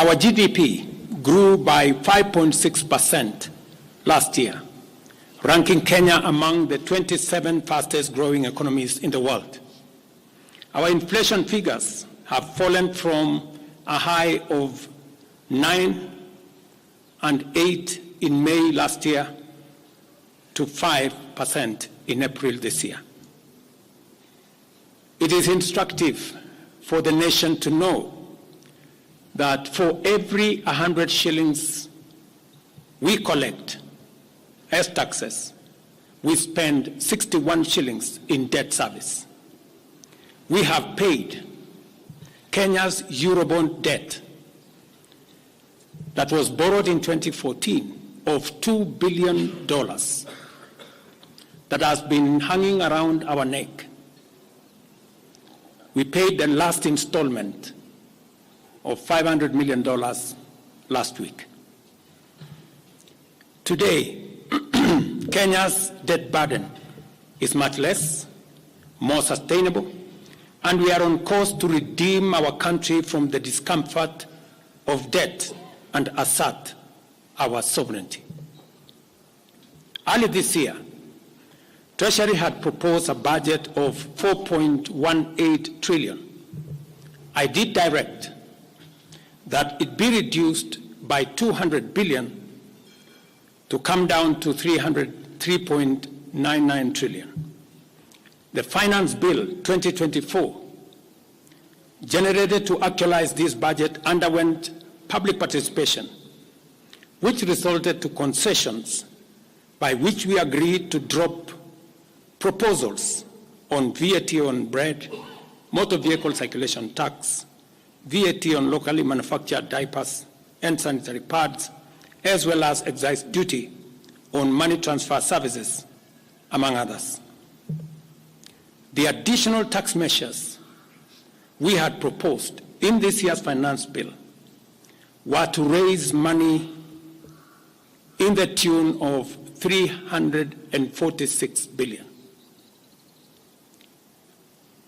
Our GDP grew by 5.6% last year, ranking Kenya among the 27 fastest growing economies in the world. Our inflation figures have fallen from a high of 9 and 8 in May last year to 5% in April this year. It is instructive for the nation to know that for every 100 shillings we collect as taxes, we spend 61 shillings in debt service. We have paid Kenya's Eurobond debt that was borrowed in 2014 of $2 billion that has been hanging around our neck. We paid the last installment of $500 million last week. Today, Kenya's debt burden is much less, more sustainable, and we are on course to redeem our country from the discomfort of debt and assert our sovereignty. Early this year, Treasury had proposed a budget of 4.18 trillion. I did direct that it be reduced by 200 billion to come down to 3.99 trillion. The Finance Bill 2024, generated to actualize this budget, underwent public participation, which resulted to concessions by which we agreed to drop proposals on VAT on bread, motor vehicle circulation tax, VAT on locally manufactured diapers and sanitary pads, as well as excise duty on money transfer services, among others. The additional tax measures we had proposed in this year's finance bill were to raise money in the tune of 346 billion.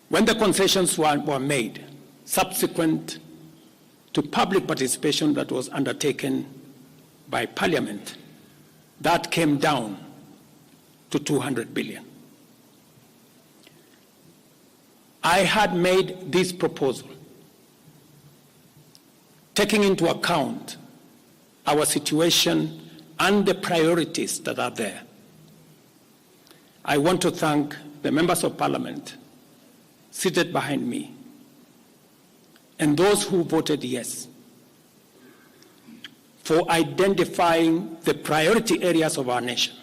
When the concessions were made, subsequent to public participation that was undertaken by Parliament, that came down to 200 billion. I had made this proposal taking into account our situation and the priorities that are there. I want to thank the members of Parliament seated behind me and those who voted yes for identifying the priority areas of our nation.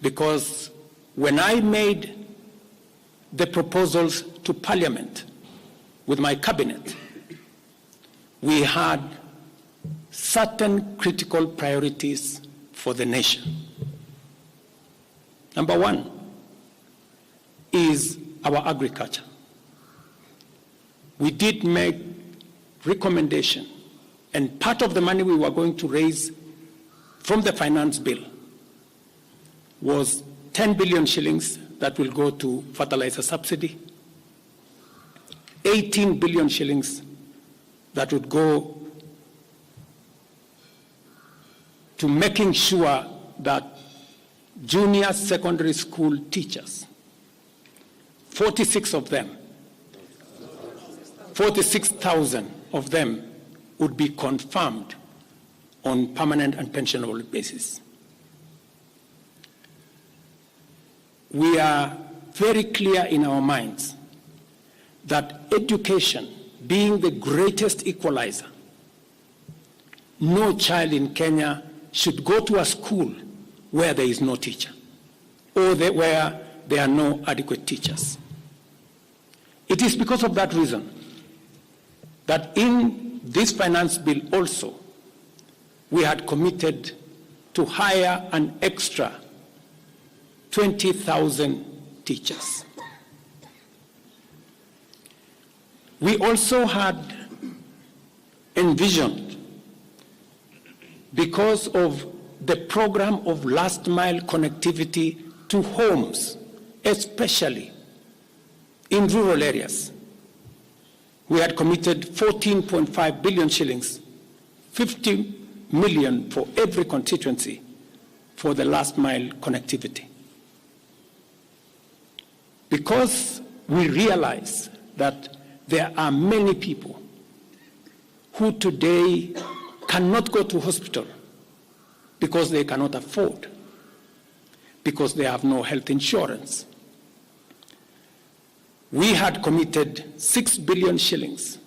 Because when I made the proposals to Parliament with my cabinet, we had certain critical priorities for the nation. Number one is our agriculture. We did make recommendation, and part of the money we were going to raise from the finance bill was 10 billion shillings that will go to fertilizer subsidy, 18 billion shillings that would go to making sure that junior secondary school teachers, 46,000 of them would be confirmed on permanent and pensionable basis. We are very clear in our minds that education being the greatest equalizer, no child in Kenya should go to a school where there is no teacher or where there are no adequate teachers. It is because of that reason that in this finance bill also we had committed to hire an extra 20,000 teachers. We also had envisioned, because of the program of last mile connectivity to homes, especially in rural areas, we had committed 14.5 billion shillings, 50 million for every constituency for the last mile connectivity. Because we realize that there are many people who today cannot go to hospital because they cannot afford, because they have no health insurance. We had committed 6 billion shillings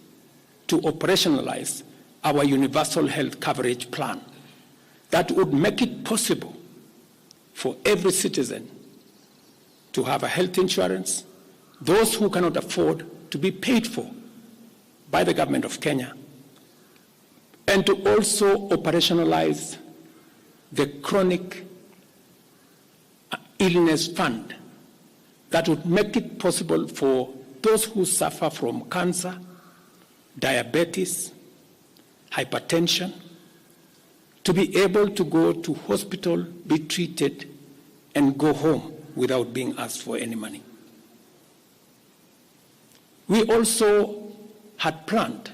to operationalize our universal health coverage plan that would make it possible for every citizen to have a health insurance, those who cannot afford to be paid for by the government of Kenya, and to also operationalize the chronic illness fund that would make it possible for those who suffer from cancer, diabetes, hypertension, to be able to go to hospital, be treated, and go home without being asked for any money. We also had planned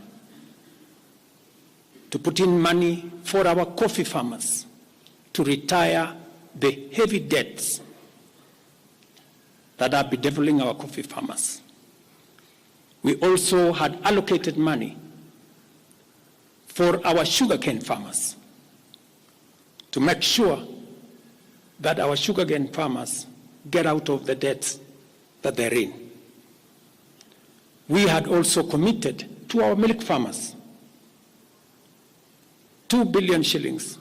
to put in money for our coffee farmers to retire the heavy debts that are bedeviling our coffee farmers. We also had allocated money for our sugarcane farmers to make sure that our sugarcane farmers get out of the debts that they're in. We had also committed to our milk farmers 2 billion shillings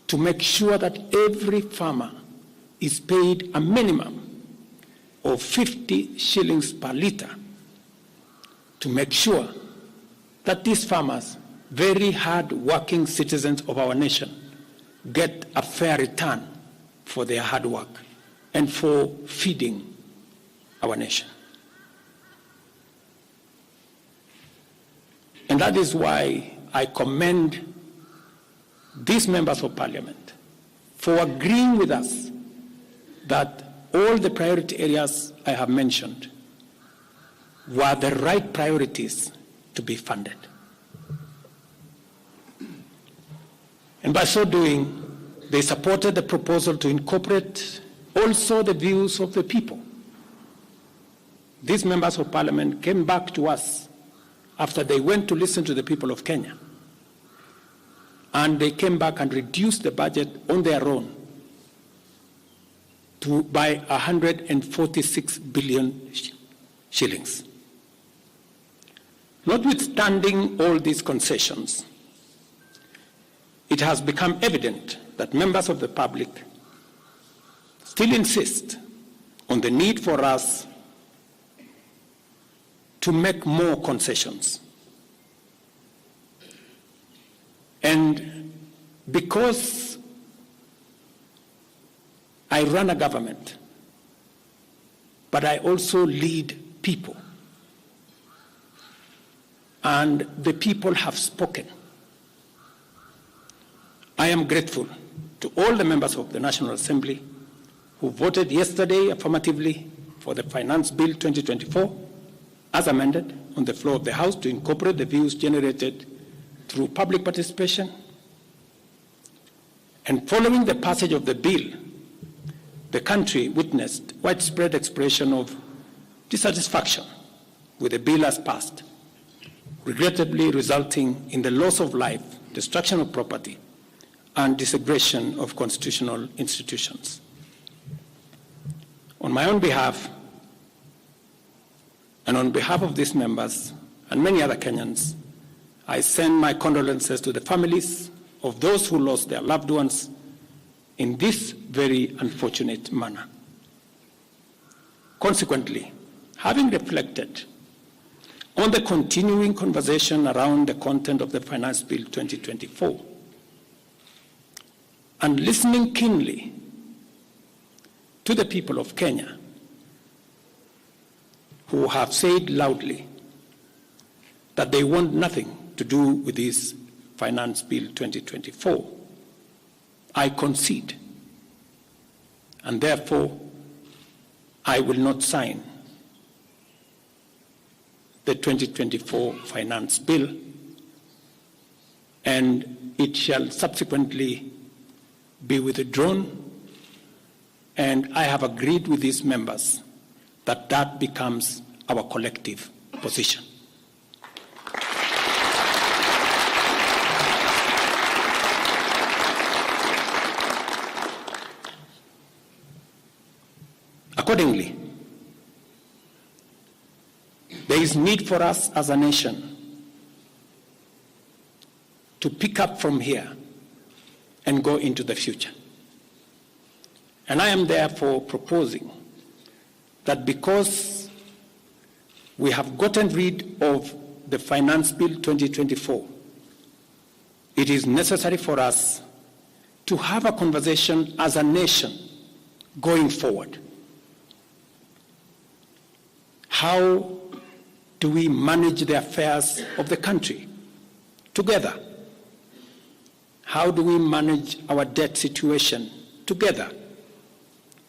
to make sure that every farmer is paid a minimum of 50 shillings per litre, to make sure that these farmers, very hard-working citizens of our nation, get a fair return for their hard work and for feeding our nation. And that is why I commend these members of parliament for agreeing with us that all the priority areas I have mentioned were the right priorities to be funded. And by so doing, they supported the proposal to incorporate also the views of the people. These members of parliament came back to us after they went to listen to the people of Kenya. And they came back and reduced the budget on their own by 146 billion shillings. Notwithstanding all these concessions, it has become evident that members of the public still insist on the need for us to make more concessions. And because I run a government, but I also lead people, and the people have spoken, I am grateful to all the members of the National Assembly who voted yesterday affirmatively for the Finance Bill 2024 as amended on the floor of the House to incorporate the views generated through public participation. And following the passage of the bill, the country witnessed widespread expression of dissatisfaction with the bill as passed, regrettably resulting in the loss of life, destruction of property, and desecration of constitutional institutions. On my own behalf, and on behalf of these members and many other Kenyans, I send my condolences to the families of those who lost their loved ones in this very unfortunate manner. Consequently, having reflected on the continuing conversation around the content of the Finance Bill 2024, and listening keenly to the people of Kenya who have said loudly that they want nothing to do with this Finance Bill 2024, I concede, and therefore I will not sign the 2024 finance bill, and it shall subsequently be withdrawn. And I have agreed with these members that that becomes our collective position. Accordingly, there is need for us as a nation to pick up from here and go into the future. And I am therefore proposing that because we have gotten rid of the Finance Bill 2024, it is necessary for us to have a conversation as a nation going forward. How do we manage the affairs of the country together? How do we manage our debt situation together?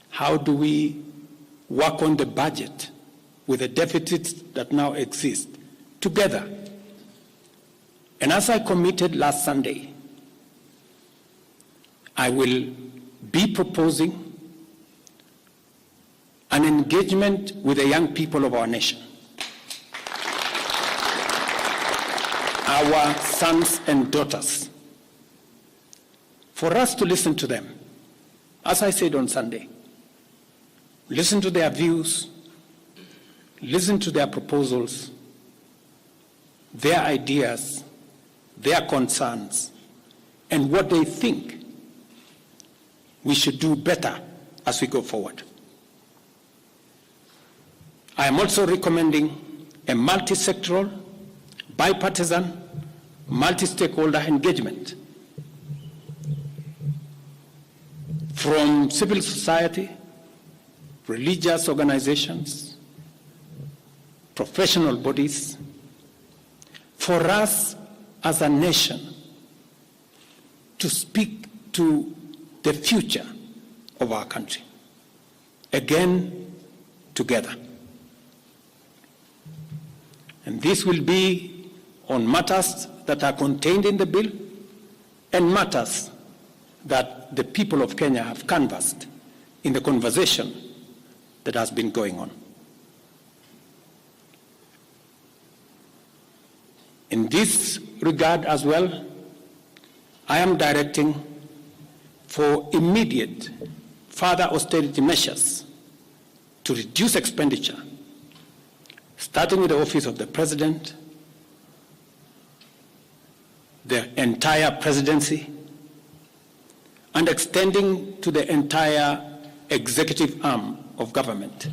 How do we work on the budget with the deficits that now exist together? And as I committed last Sunday, I will be proposing an engagement with the young people of our nation, our sons and daughters, for us to listen to them. As I said on Sunday, listen to their views, listen to their proposals, their ideas, their concerns, and what they think we should do better as we go forward. I am also recommending a multi-sectoral, bipartisan, multi-stakeholder engagement from civil society, religious organizations, professional bodies, for us as a nation to speak to the future of our country, again, together. And this will be on matters that are contained in the bill and matters that the people of Kenya have canvassed in the conversation that has been going on. In this regard as well, I am directing for immediate further austerity measures to reduce expenditure, starting with the office of the President, the entire presidency, and extending to the entire executive arm of government.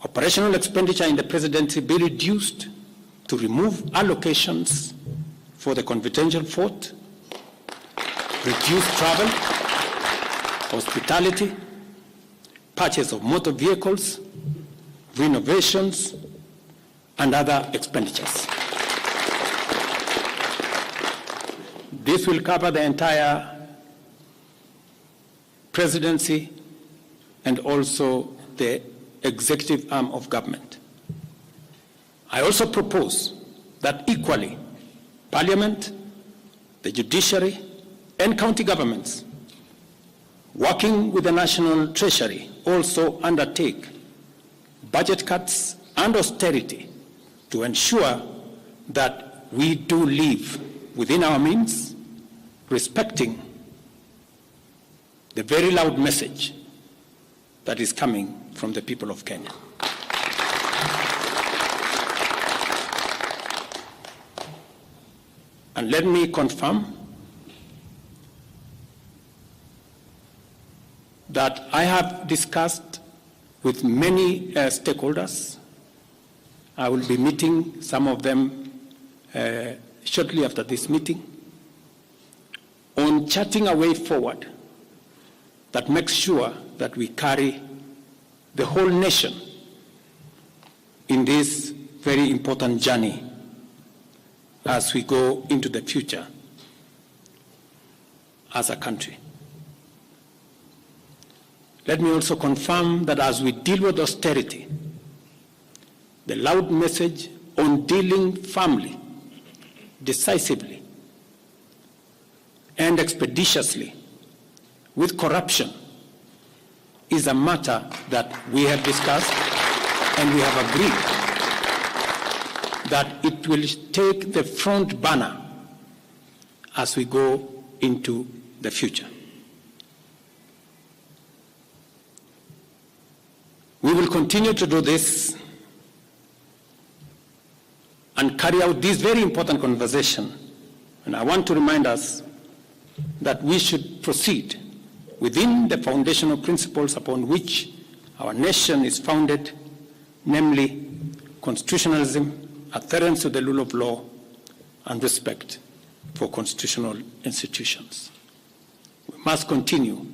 Operational expenditure in the presidency be reduced to remove allocations for the confidential fort, reduce travel, hospitality, purchase of motor vehicles, renovations, and other expenditures. This will cover the entire presidency and also the executive arm of government. I also propose that equally, Parliament, the judiciary, and county governments, working with the National Treasury, also undertake budget cuts and austerity to ensure that we do live within our means, respecting the very loud message that is coming from the people of Kenya. And let me confirm that I have discussed with many stakeholders. I will be meeting some of them shortly after this meeting on charting a way forward that makes sure that we carry the whole nation in this very important journey as we go into the future as a country. Let me also confirm that as we deal with austerity, the loud message on dealing firmly, decisively, and expeditiously with corruption is a matter that we have discussed and we have agreed that it will take the front banner as we go into the future. We will continue to do this and carry out this very important conversation. And I want to remind us that we should proceed within the foundational principles upon which our nation is founded, namely constitutionalism, adherence to the rule of law, and respect for constitutional institutions. We must continue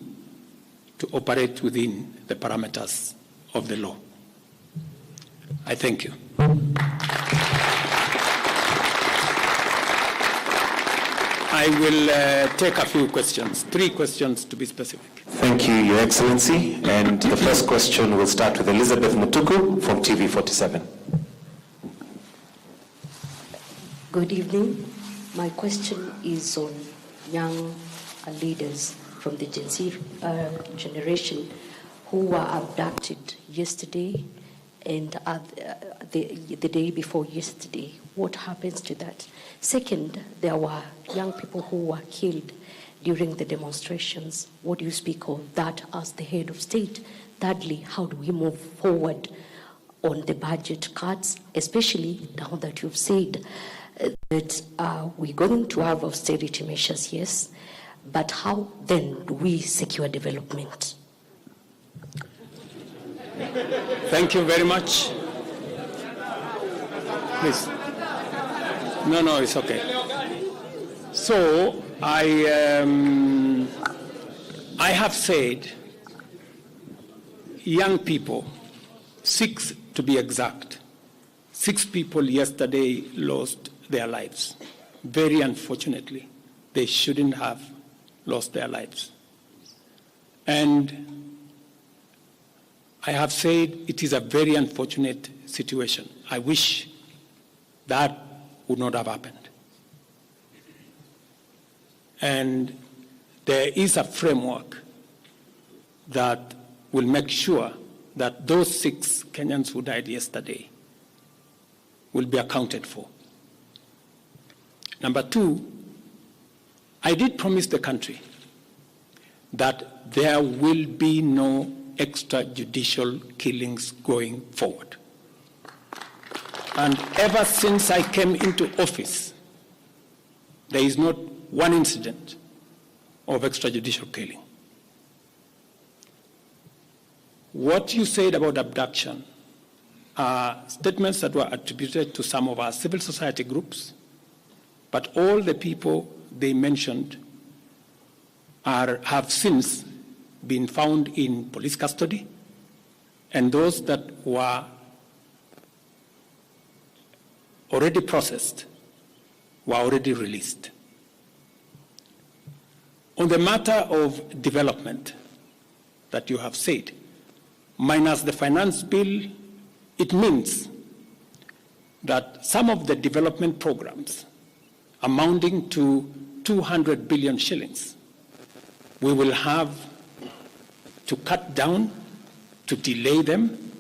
to operate within the parameters of the law. I thank you. I will take a few questions, 3 questions to be specific. Thank you, Your Excellency. And the first question will start with Elizabeth Mutuku from TV47. Good evening. My question is on young leaders from the Gen Z generation who were abducted yesterday and the day before yesterday. What happens to that? Second, there were young people who were killed during the demonstrations. What do you speak of that as the head of state? Thirdly, how do we move forward on the budget cuts, especially now that you've said that we're going to have austerity measures, yes, but how then do we secure development? Thank you very much. Please. No, it's okay. So I have said young people, 6 to be exact, 6 people yesterday lost their lives. Very unfortunately, they shouldn't have lost their lives. And I have said it is a very unfortunate situation. I wish that would not have happened. And there is a framework that will make sure that those 6 Kenyans who died yesterday will be accounted for. Number 2, I did promise the country that there will be no extrajudicial killings going forward. And ever since I came into office, there is not one incident of extrajudicial killing. What you said about abduction are statements that were attributed to some of our civil society groups, but all the people they mentioned have since been found in police custody, and those that were already processed were already released. On the matter of development that you have said, minus the finance bill, it means that some of the development programs amounting to 200 billion shillings, we will have to cut down, to delay them.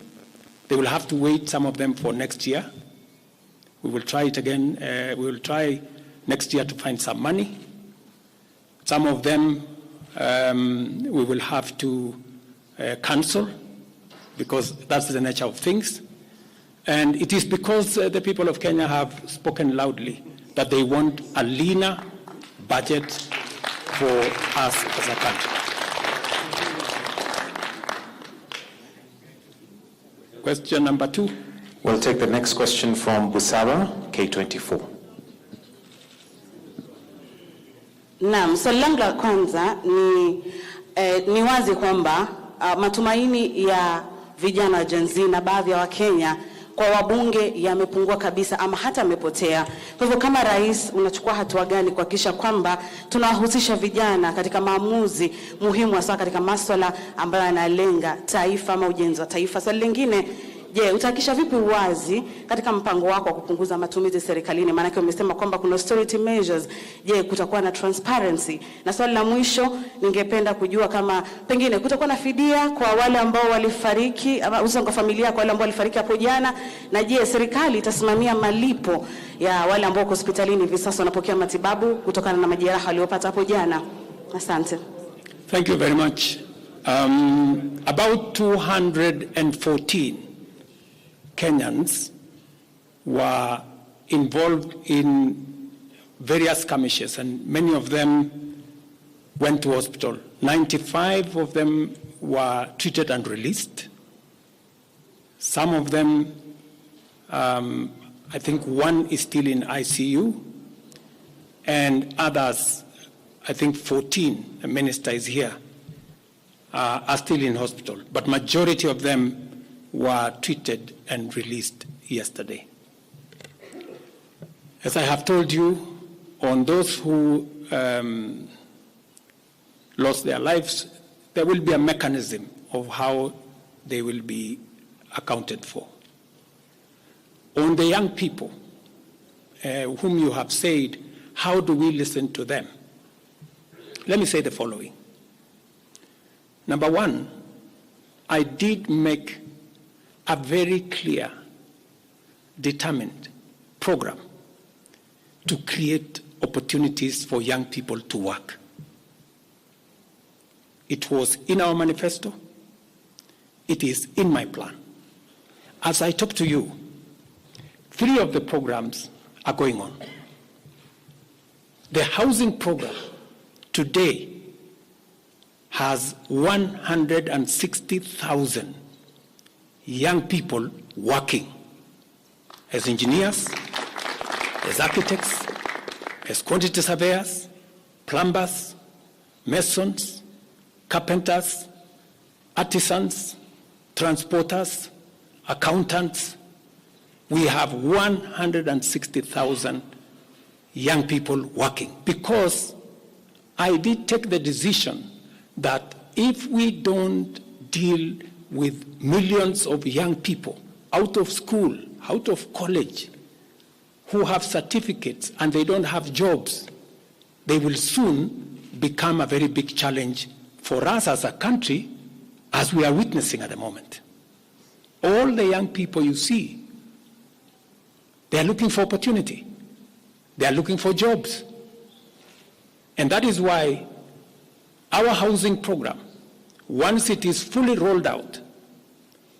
They will have to wait, some of them, for next year. We will try it again. We will try next year to find some money. Some of them we will have to cancel because that's the nature of things. And it is because the people of Kenya have spoken loudly that they want a leaner budget for us as a country. Question number 2. We'll take the next question from Busara, K24. Naam, swali langu la kwanza ni wazi kwamba matumaini ya vijana Gen Z na baadhi ya Wakenya kwa wabunge yamepungua kabisa ama hata yamepotea. Kwa hivyo kama rais unachukua hatua gani kuhakikisha kwamba tunawahusisha vijana katika maamuzi muhimu hasa katika masuala ambayo yanalenga taifa ama ujenzi wa taifa? Swali lingine Je, utahakikisha vipi uwazi katika mpango wako wa kupunguza matumizi serikalini? Maana umesema kwamba kuna austerity measures. Je, kutakuwa na transparency? Na swali la mwisho, ningependa kujua kama pengine kutakuwa na fidia kwa wale ambao walifariki, au kwa familia kwa wale ambao walifariki hapo jana, na je, serikali itasimamia malipo ya wale ambao hospitalini hivi sasa wanapokea matibabu kutokana na majeraha waliopata hapo jana? Asante. Thank you very much. About 214 Kenyans were involved in various skirmishes, and many of them went to hospital. 95 of them were treated and released. Some of them, I think one is still in ICU, and others, I think 14, the minister is here, are still in hospital. But majority of them were treated and released yesterday. As I have told you, on those who lost their lives, there will be a mechanism of how they will be accounted for. On the young people whom you have said, how do we listen to them? Let me say the following. Number one, I did make a very clear, determined program to create opportunities for young people to work. It was in our manifesto. It is in my plan. As I talk to you, 3 of the programs are going on. The housing program today has 160,000 young people working as engineers, as architects, as quantity surveyors, plumbers, masons, carpenters, artisans, transporters, accountants. We have 160,000 young people working, because I did take the decision that if we don't deal with millions of young people out of school, out of college, who have certificates and they don't have jobs, they will soon become a very big challenge for us as a country, as we are witnessing at the moment. All the young people you see, they are looking for opportunity. They are looking for jobs. And that is why our housing program, once it is fully rolled out,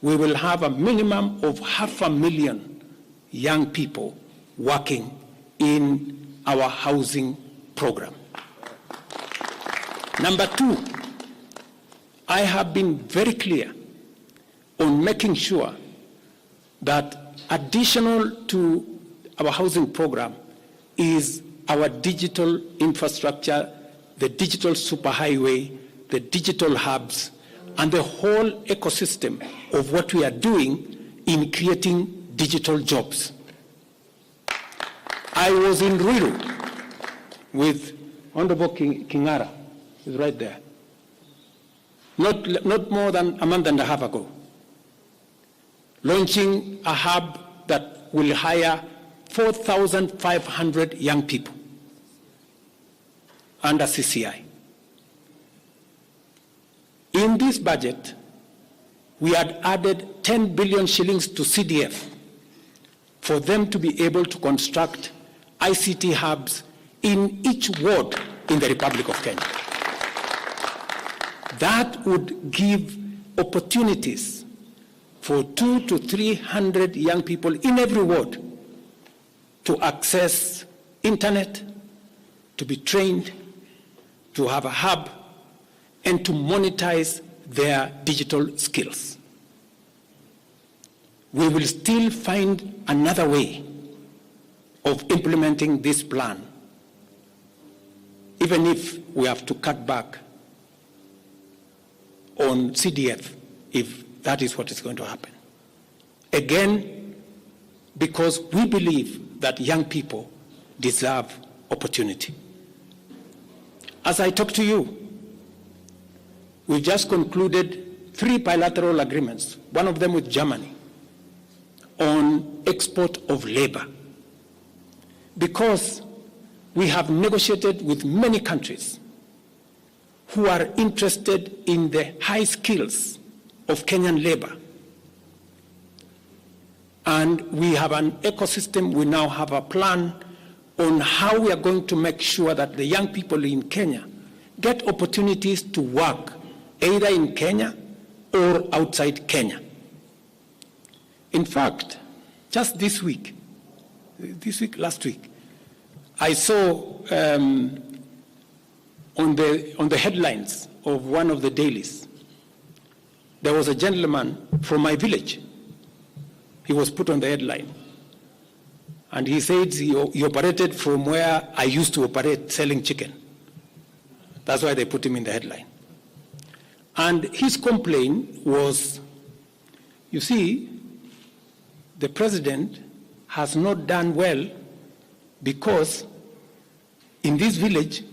we will have a minimum of 500,000 young people working in our housing program. Number 2, I have been very clear on making sure that additional to our housing program is our digital infrastructure, the digital superhighway, the digital hubs, and the whole ecosystem of what we are doing in creating digital jobs. I was in Ruto with Honorable Kingara, who's right there, not more than a month and a half ago, launching a hub that will hire 4,500 young people under CCI. In this budget, we had added 10 billion shillings to CDF for them to be able to construct ICT hubs in each ward in the Republic of Kenya. That would give opportunities for 200 to 300 young people in every ward to access internet, to be trained, to have a hub, and to monetize their digital skills. We will still find another way of implementing this plan, even if we have to cut back on CDF, if that is what is going to happen. Again, because we believe that young people deserve opportunity. As I talk to you, we've just concluded 3 bilateral agreements, one of them with Germany, on export of labor, because we have negotiated with many countries who are interested in the high skills of Kenyan labor. And we have an ecosystem, we now have a plan on how we are going to make sure that the young people in Kenya get opportunities to work either in Kenya or outside Kenya. In fact, just last week, I saw on the headlines of one of the dailies, there was a gentleman from my village. He was put on the headline. And he said he operated from where I used to operate, selling chicken. That's why they put him in the headline. And his complaint was, you see, the president has not done well because in this village,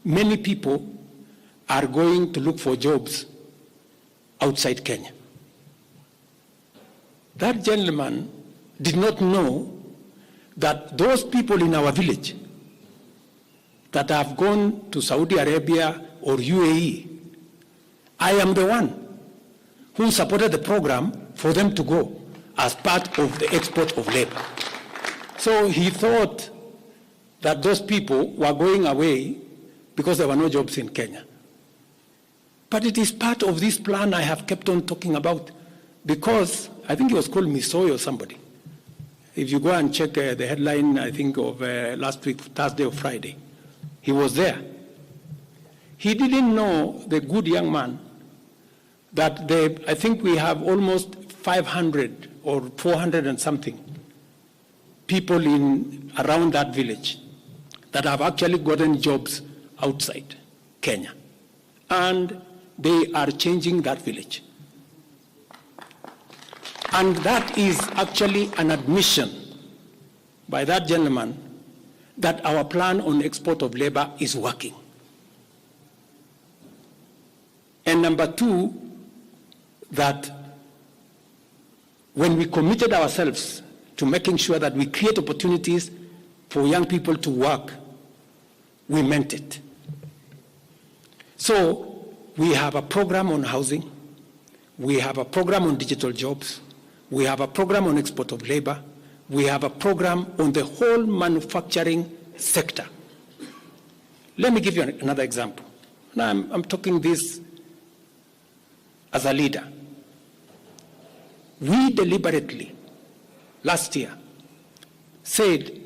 many people are going to look for jobs outside Kenya. That gentleman did not know that those people in our village that have gone to Saudi Arabia or UAE, I am the one who supported the program for them to go as part of the export of labor. So he thought that those people were going away because there were no jobs in Kenya. But it is part of this plan I have kept on talking about, because I think it was called Misoy or somebody. If you go and check the headline, I think of last week, Thursday or Friday, he was there. He didn't know, the good young man, that I think we have almost 500 or 400 and something people around that village that have actually gotten jobs outside Kenya. And they are changing that village. And that is actually an admission by that gentleman that our plan on export of labor is working. And number two, that when we committed ourselves to making sure that we create opportunities for young people to work, we meant it. So we have a program on housing, we have a program on digital jobs, we have a program on export of labor, we have a program on the whole manufacturing sector. Let me give you another example. Now I'm talking this as a leader. We deliberately, last year, said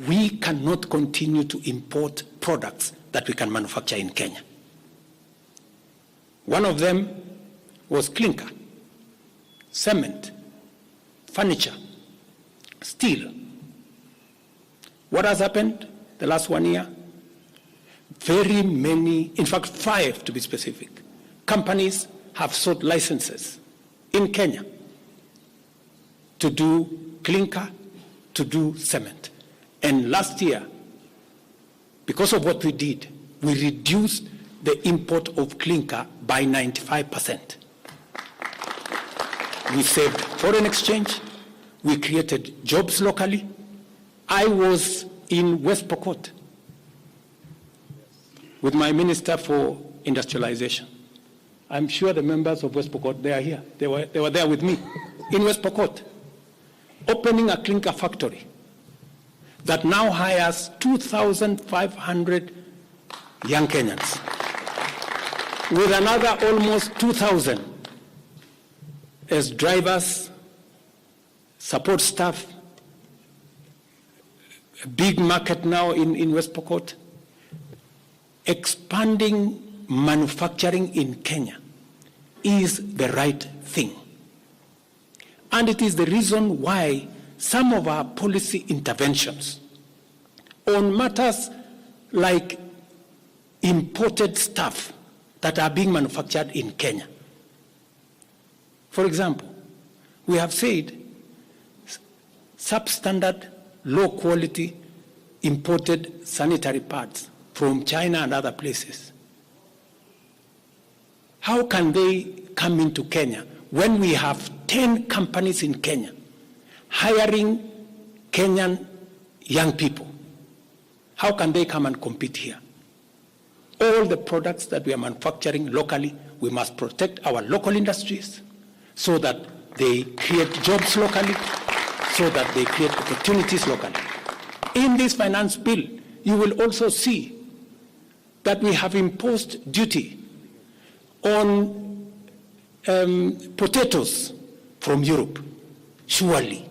we cannot continue to import products that we can manufacture in Kenya. One of them was clinker, cement, furniture, steel. What has happened the last 1 year? Very many, in fact 5 to be specific, companies have sought licenses in Kenya to do clinker, to do cement. And last year, because of what we did, we reduced the import of clinker by 95%. We saved foreign exchange, we created jobs locally. I was in West Pokot with my Minister for Industrialization. I'm sure the members of West Pokot, they are here. They were there with me in West Pokot, opening a clinker factory that now hires 2,500 young Kenyans, with another almost 2,000 as drivers, support staff, a big market now in West Pokot. Expanding manufacturing in Kenya is the right thing. And it is the reason why some of our policy interventions on matters like imported stuff that are being manufactured in Kenya. For example, we have said substandard, low quality imported sanitary pads from China and other places. How can they come into Kenya when we have 10 companies in Kenya hiring Kenyan young people. How can they come and compete here? All the products that we are manufacturing locally, we must protect our local industries so that they create jobs locally, so that they create opportunities locally. In this finance bill, you will also see that we have imposed duty on potatoes from Europe. Surely,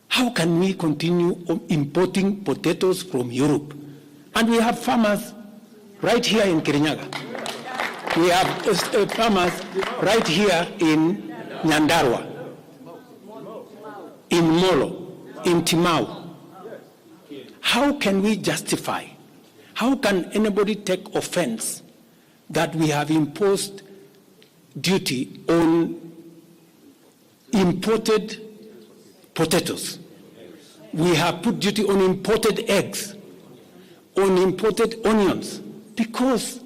how can we continue importing potatoes from Europe? And we have farmers right here in Kirinyaga. We have farmers right here in Nyandarua, in Molo, in Timau. How can we justify, how can anybody take offense that we have imposed duty on imported potatoes? We have put duty on imported eggs, on imported onions, because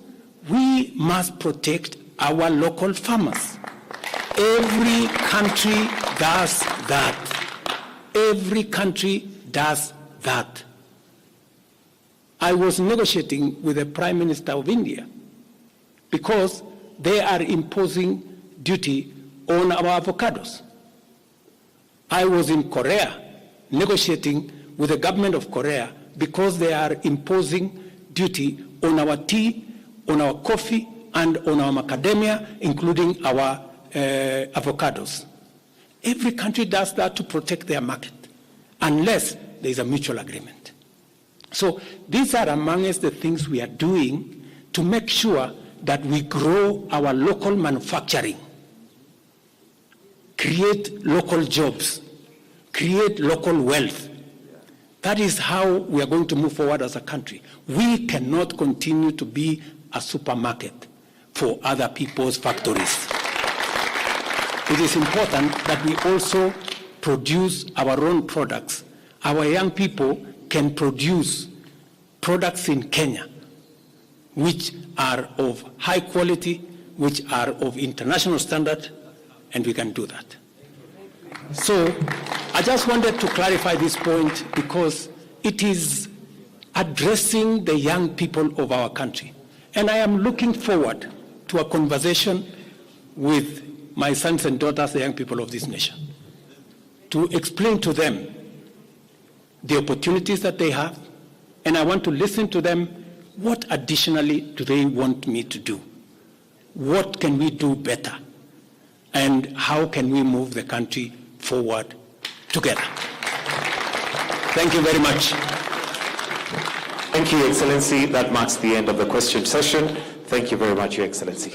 we must protect our local farmers. Every country does that. Every country does that. I was negotiating with the Prime Minister of India because they are imposing duty on our avocados. I was in Korea negotiating with the government of Korea because they are imposing duty on our tea, on our coffee, and on our macadamia, including our avocados. Every country does that to protect their market, unless there is a mutual agreement. So these are amongst the things we are doing to make sure that we grow our local manufacturing, create local jobs, create local wealth. That is how we are going to move forward as a country. We cannot continue to be a supermarket for other people's factories. It is important that we also produce our own products. Our young people can produce products in Kenya which are of high quality, which are of international standard, and we can do that. So I just wanted to clarify this point because it is addressing the young people of our country. And I am looking forward to a conversation with my sons and daughters, the young people of this nation, to explain to them the opportunities that they have, and I want to listen to them. What additionally do they want me to do? What can we do better? And how can we move the country forward together? Thank you very much. Thank you, Excellency. That marks the end of the question session. Thank you very much, Your Excellency.